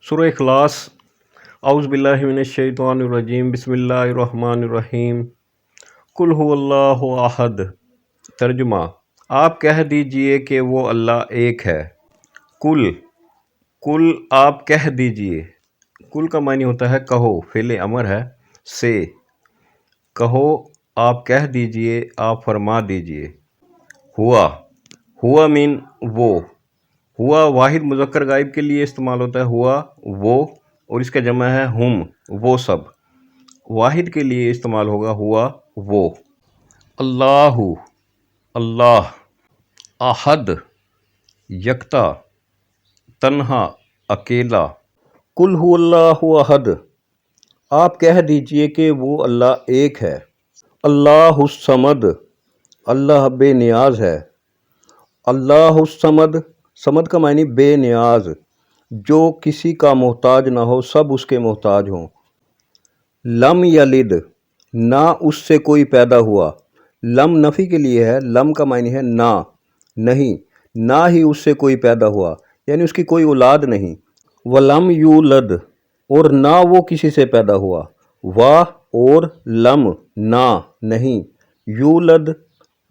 سورہ اخلاص۔ اعوذ باللہ من الشیطان الرجیم، بسم اللہ الرحمن الرحیم۔ قل هو اللہ احد۔ ترجمہ: آپ کہہ دیجئے کہ وہ اللہ ایک ہے۔ کل آپ کہہ دیجئے۔ کل کا معنی ہوتا ہے کہو، فعل امر ہے سے، کہو، آپ کہہ دیجئے، آپ فرما دیجئے۔ ہوا مین وہ، ہوا واحد مذکر غائب کے لیے استعمال ہوتا ہے، ہوا وہ، اور اس کا جمع ہے ہم، وہ سب۔ واحد کے لیے استعمال ہوگا ہوا وہ۔ اللہ، احد یکتا، تنہا، اکیلا۔ قل هو اللہ احد، آپ کہہ دیجئے کہ وہ اللہ ایک ہے۔ اللہ الصمد، اللہ بے نیاز ہے۔ اللہ الصمد، صمد کا معنی بے نیاز، جو کسی کا محتاج نہ ہو، سب اس کے محتاج ہوں۔ لم یلد، نہ اس سے کوئی پیدا ہوا۔ لم نفی کے لیے ہے، لم کا معنی ہے نہ، نہیں، نہ ہی اس سے کوئی پیدا ہوا، یعنی اس کی کوئی اولاد نہیں۔ ولم یولد، اور نہ وہ کسی سے پیدا ہوا۔ اور لم نہ، نہیں، یولد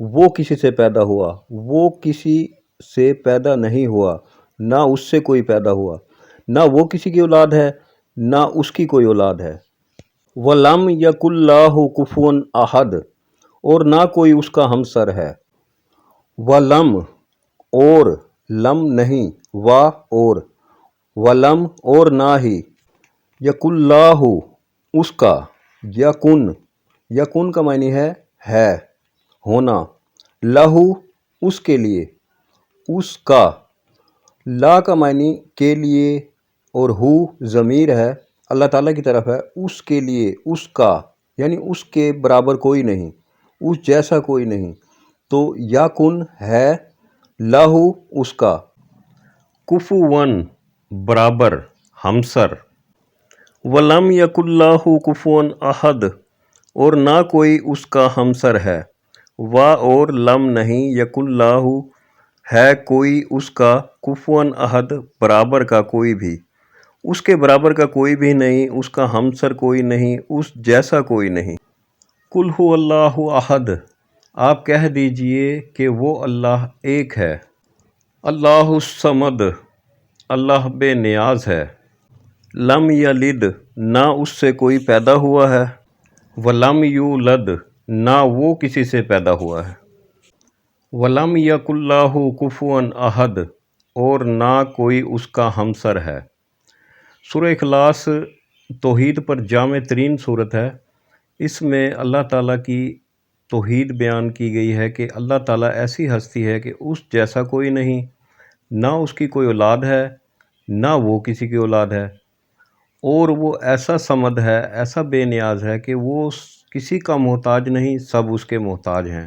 وہ کسی سے پیدا ہوا، وہ کسی سے پیدا نہیں ہوا، نہ اس سے کوئی پیدا ہوا، نہ وہ کسی کی اولاد ہے، نہ اس کی کوئی اولاد ہے۔ وَلَمْ يَكُنْ لَهُ كُفُوًا أَحَدٌ، اور نہ کوئی اس کا ہمسر ہے۔ وَلَمْ، اور، لم نہیں، اور، وَلَمْ اور نہ ہی، يَكُنْ لَهُ اس کا، یکن کا معنی ہے ہونا، لہو اس کے لیے، اس کا، لا کا معنی کے لیے، اور ہو ضمیر ہے، اللہ تعالیٰ کی طرف ہے، اس کے لیے، اس کا، یعنی اس کے برابر کوئی نہیں، اس جیسا کوئی نہیں، تو یکن ہے، لہو اس کا، کفواً برابر، ہمسر۔ وَلَمْ يَكُنْ لَهُ كُفُوًا أَحَدٌ، اور نہ کوئی اس کا ہمسر ہے۔ اور لم نہیں، یکن لاہ ہے کوئی اس کا، کفواً احد برابر کا کوئی بھی، اس کے برابر کا کوئی بھی نہیں، اس کا ہمسر کوئی نہیں، اس جیسا کوئی نہیں۔ قل هو اللہ احد، آپ کہہ دیجئے کہ وہ اللہ ایک ہے۔ اللہ الصمد، اللہ بے نیاز ہے۔ لم یلد، نہ اس سے کوئی پیدا ہوا ہے۔ ولم یولد، نہ وہ کسی سے پیدا ہوا ہے۔ وَلَمْ يَكُنْ لَهُ كُفُوًا أَحَدٌ، اور نہ کوئی اس کا ہمسر ہے۔ سورہ اخلاص توحید پر جامع ترین سورت ہے۔ اس میں اللہ تعالیٰ کی توحید بیان کی گئی ہے کہ اللہ تعالیٰ ایسی ہستی ہے کہ اس جیسا کوئی نہیں، نہ اس کی کوئی اولاد ہے، نہ وہ کسی کی اولاد ہے، اور وہ ایسا صمد ہے، ایسا بے نیاز ہے کہ وہ کسی کا محتاج نہیں، سب اس کے محتاج ہیں۔